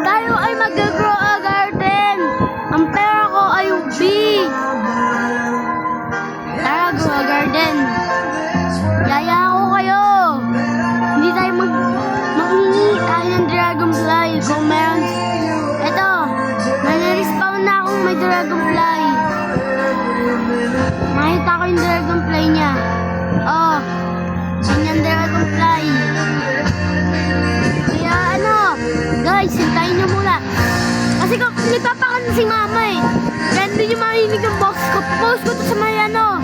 tayo ay mag-grow a garden. Ang pera ko ay B. Tara, grow a garden. Yaya ako kayo. Hindi tayo mangingi tayo ng dragonfly. Kung meron, eto, may na-respawn na akong may dragonfly. Nakita ko yung dragonfly niya. Oh, yung dragonfly. Kaya ano, guys, hintayin nyo muna. Kasi kung nagpapakan si mama eh. Kaya hindi nyo marinig ang box ko. Post ko to sa may ano,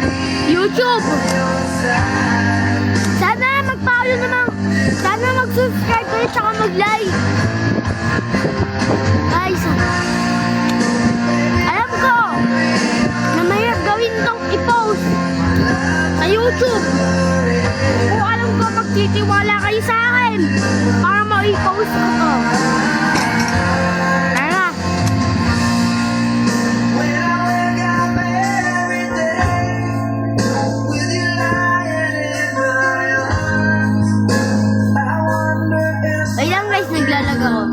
YouTube. Sana magpa-follow naman. Sana mag-subscribe kayo tsaka mag-like. Guys, alam ko na mahirap gawin itong i-post sa YouTube. Kung alam ko magtitiwala kayo sa akin para ma-i-post ko to. Tara. Wait lang guys, naglalag ako.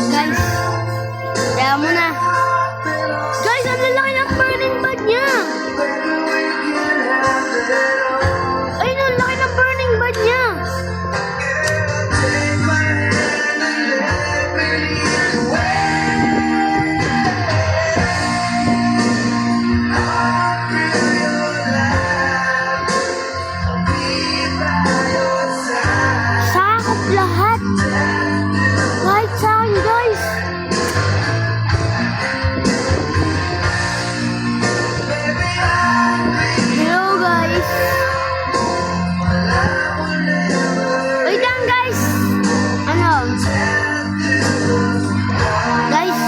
Guys, kaya mo na. Guys, ang lalaki ng burning bud niya. Ay, ang laki ng burning bud niya. Sakop lahat. Kahit sa akin, guys. Hello, guys. Wait lang, guys. Ano? Guys.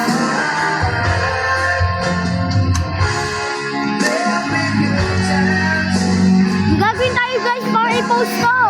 Gagawin tayo, guys, para i-post ko.